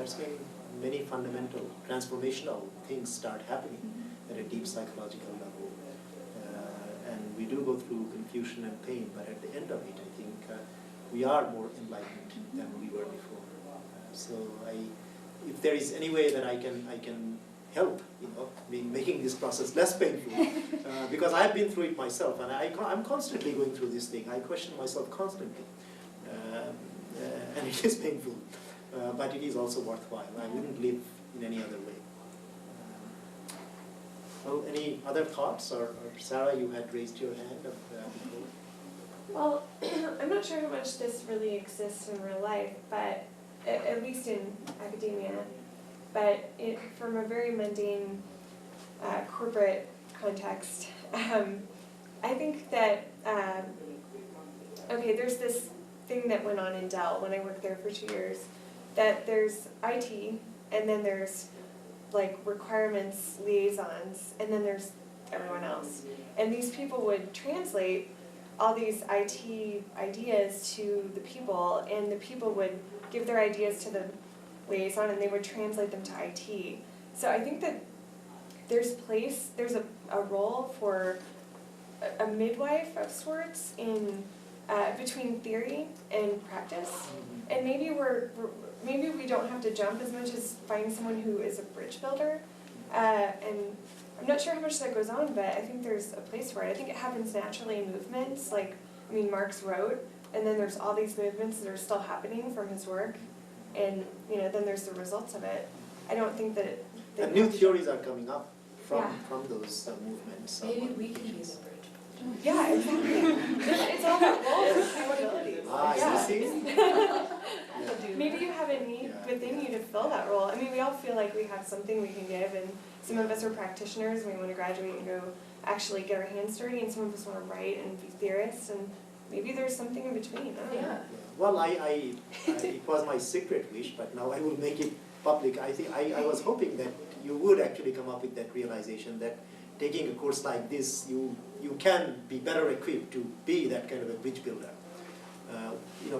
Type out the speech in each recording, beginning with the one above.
that's when many fundamental, transformational things start happening at a deep psychological level. And we do go through confusion and pain, but at the end of it, I think we are more enlightened than we were before. So if there is any way that I can help, making this process less painful, because I've been through it myself, and I'm constantly going through this thing. I question myself constantly, and it is painful, but it is also worthwhile. I wouldn't live in any other way. Well, any other thoughts? Or Sarah, you had raised your hand before. Well, I'm not sure how much this really exists in real life, but at least in academia, but from a very mundane corporate context, I think that, okay, there's this thing that went on in Dell when I worked there for 2 years, that there's IT, and then there's like requirements liaisons, and then there's everyone else. And these people would translate all these IT ideas to the people, and the people would give their ideas to the liaison, and they would translate them to IT. So I think that there's a role for a midwife of sorts in between theory and practice, and maybe we don't have to jump as much as find someone who is a bridge builder, and I'm not sure how much that goes on, but I think there's a place for it. I think it happens naturally in movements, like, I mean, Marx wrote, and then there's all these movements that are still happening from his work, and then there's the results of it. I don't think that and new theories are coming up from those movements. Maybe we can be the bridge. Yeah, exactly. It's all about roles and capabilities. You see? Maybe you have a need within you to fill that role. I mean, we all feel like we have something we can give, and some of us are practitioners and we want to graduate and go actually get our hands dirty, and some of us want to write and be theorists, and maybe there's something in between. I don't know. Well, it was my secret wish, but now I will make it public. I think I was hoping that you would actually come up with that realization that taking a course like this, you can be better equipped to be that kind of a bridge builder.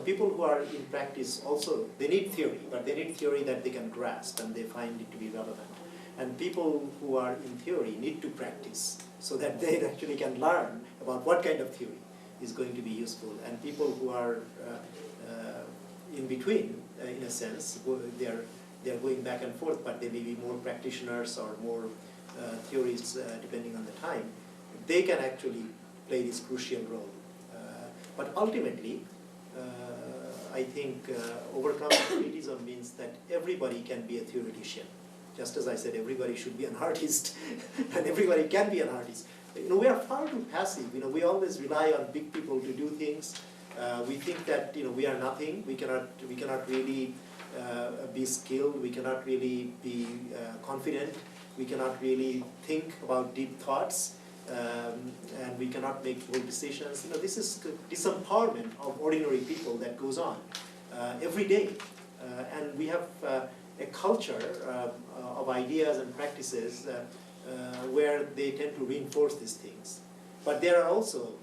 People who are in practice also, they need theory, but they need theory that they can grasp and they find it to be relevant. And people who are in theory need to practice so that they actually can learn about what kind of theory is going to be useful. And people who are in between, in a sense, they're going back and forth, but they may be more practitioners or more theorists, depending on the time, they can actually play this crucial role. But ultimately, I think overcoming elitism means that everybody can be a theoretician. Just as I said, everybody should be an artist, and everybody can be an artist. We are far too passive. We always rely on big people to do things. We think that we are nothing. We cannot really be skilled. We cannot really be confident. We cannot really think about deep thoughts, and we cannot make bold decisions. This is disempowerment of ordinary people that goes on every day, and we have a culture of ideas and practices where they tend to reinforce these things. But there are also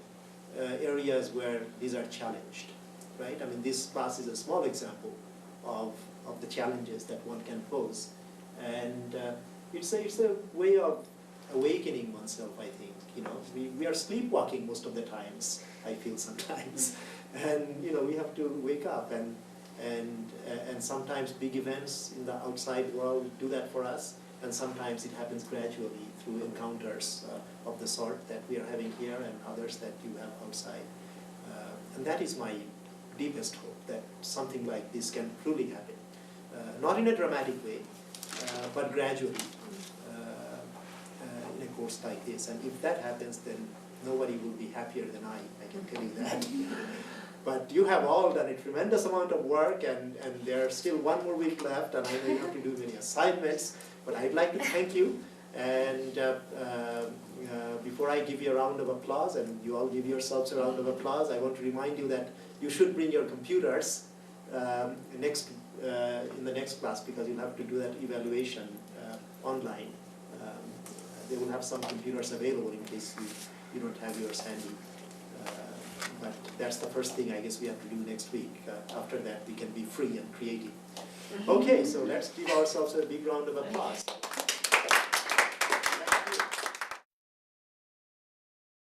areas where these are challenged, right? I mean, this class is a small example of the challenges that one can pose, and it's a way of awakening oneself, I think. We are sleepwalking most of the times, I feel sometimes, and we have to wake up, and sometimes big events in the outside world do that for us, and sometimes it happens gradually through encounters of the sort that we are having here and others that you have outside. And that is my deepest hope, that something like this can truly happen. Not in a dramatic way, but gradually in a course like this. And if that happens, then nobody will be happier than I can tell you that. But you have all done a tremendous amount of work, and there's still one more week left, and I know you have to do many assignments, but I'd like to thank you. And before I give you a round of applause, and you all give yourselves a round of applause, I want to remind you that you should bring your computers in the next class, because you'll have to do that evaluation online. They will have some computers available in case you don't have yours handy. But that's the first thing I guess we have to do next week. After that, we can be free and creative. Okay, so let's give ourselves a big round of applause.